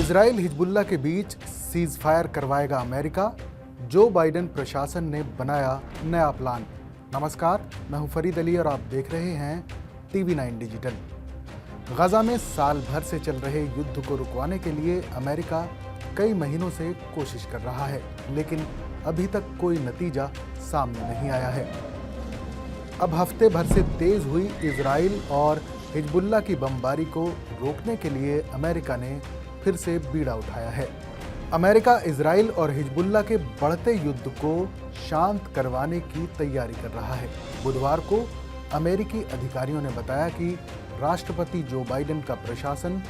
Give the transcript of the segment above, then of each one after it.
Israel Hezbollah के बीच cease fire करवाएगा America. Joe Biden प्रशासन ने बनाया नया प्लान। नमस्कार, मैं हूं फरीद अली और आप देख रहे हैं TV9 डिजिटल। गजा में साल भर से चल रहे युद्ध को रुकवाने के लिए अमेरिका कई महीनों से कोशिश कर रहा है, लेकिन अभी तक कोई नतीजा सामने नहीं आया है। अब हफ्ते भर से तेज हुई इजराइल और हिजबुल्लाह की बमबारी को रोकने के लिए अमेरिका ने फिर से बीड़ा उठाया है। अमेरिका इजराइल और हिजबुल्लाह के बढ़ते युद्ध को शांत करवाने की तैयारी कर रहा है। बुधवार को अमेरिकी अधिकारियों ने बताया कि राष्ट्रपति जो बाइडेन का प्रशासन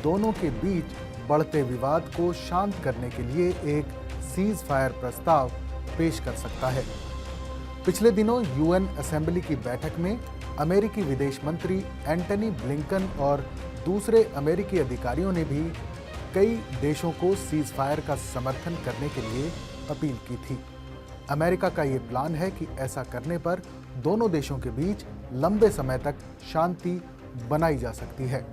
दोनों के बीच बढ़ते विवाद को शांत करने के लिए एक सीज फायर प्रस्ताव पेश कर सकता है। पिछले दिनों UN असेंबली की बैठक में अमेरिकी विदेश मंत्री एंटनी ब्लिंकन और दूसरे अमेरिकी अधिकारियों ने भी कई देशों को सीज फायर का समर्थन करने के लिए अपील की थी। अमेरिका का ये प्लान है कि ऐसा करने पर दोनों देशों के बीच लंबे समय तक शांति बनाई जा सकती है।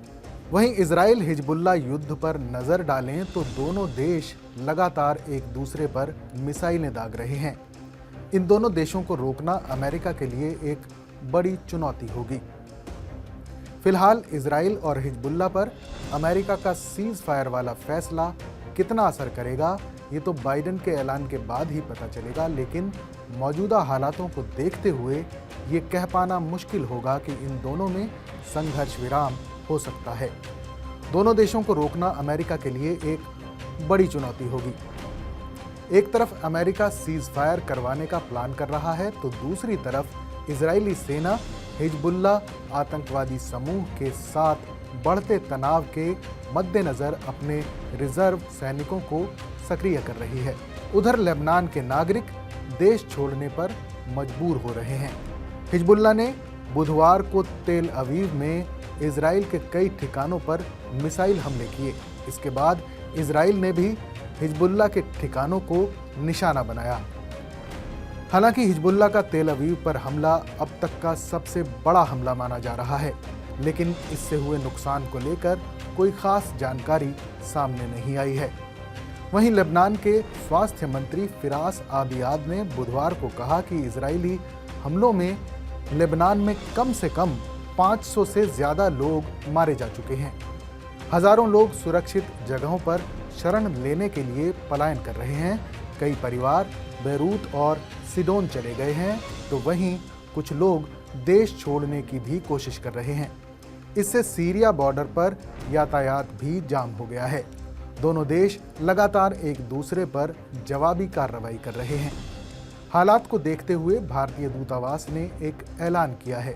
वहीं इजराइल हिजबुल्लाह युद्ध पर नजर डालें तो दोनों देश लगातार एक दूसरे पर मिसाइलें दाग रहे हैं। इन दोनों देशों को रोकना अमेरिका के लिए एक बड़ी चुनौती होगी। फिलहाल इजराइल और हिजबुल्लाह पर अमेरिका का सीज फायर वाला फैसला कितना असर करेगा, ये तो बाइडेन के ऐलान के बाद ही पता चलेगा, लेकिन मौजूदा हालातों को देखते हुए ये कह पाना मुश्किल होगा कि इन दोनों में संघर्ष विराम हो सकता है। दोनों देशों को रोकना अमेरिका के लिए एक बड़ी चुनौती होगी। एक तरफ अमेरिका सीज फायर करवाने का प्लान कर रहा है, तो दूसरी तरफ इजरायली सेना हिजबुल्लाह आतंकवादी समूह के साथ बढ़ते तनाव के मद्देनजर अपने रिजर्व सैनिकों को सक्रिय कर रही है। उधर लेबनान के नागरिक देश छोड़ने पर मजबूर हो रहे हैं। हिजबुल्लाह ने बुधवार को तेल अवीव में इजराइल के कई ठिकानों पर मिसाइल हमले किए। इसके बाद इजराइल ने भी हिजबुल्लाह के ठिकानों को निशाना बनाया। हालांकि हिजबुल्लाह का तेल अवीव पर हमला अब तक का सबसे बड़ा हमला माना जा रहा है, लेकिन इससे हुए नुकसान को लेकर कोई खास जानकारी सामने नहीं आई है। वहीं लेबनान के स्वास्थ्य मंत्री फिरास आबियाद ने बुधवार को कहा कि इजरायली हमलों में लेबनान में कम से कम 500 से ज़्यादा लोग मारे जा चुके हैं। हजारों लोग सुरक्षित जगहों पर शरण लेने के लिए पलायन कर रहे हैं। कई परिवार बेरूत और सिडोन चले गए हैं, तो वहीं कुछ लोग देश छोड़ने की भी कोशिश कर रहे हैं। इससे सीरिया बॉर्डर पर यातायात भी जाम हो गया है। दोनों देश लगातार एक दूसरे पर जवाबी कार्रवाई कर रहे हैं। हालात को देखते हुए भारतीय दूतावास ने एक ऐलान किया है।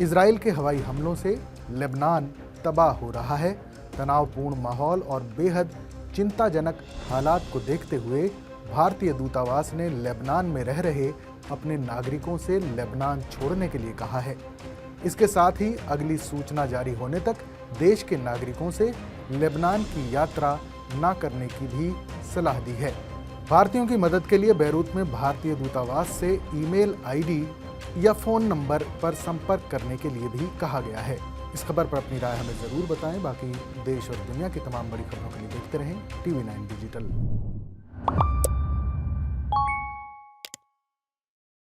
इजराइल के हवाई हमलों से लेबनान तबाह हो रहा है। तनावपूर्ण माहौल और बेहद चिंताजनक हालात को देखते हुए भारतीय दूतावास ने लेबनान में रह रहे अपने नागरिकों से लेबनान छोड़ने के लिए कहा है। इसके साथ ही अगली सूचना जारी होने तक देश के नागरिकों से लेबनान की यात्रा न करने की भी सलाह दी है। भारतीयों की मदद के लिए बेरूत में भारतीय दूतावास से ईमेल ID या फ़ोन नंबर पर संपर्क करने के लिए भी कहा गया है। इस खबर पर अपनी राय हमें ज़रूर बताएं। बाकी देश और दुनिया की तमाम बड़ी खबरों के लिए देखते रहें TV9 डिजिटल।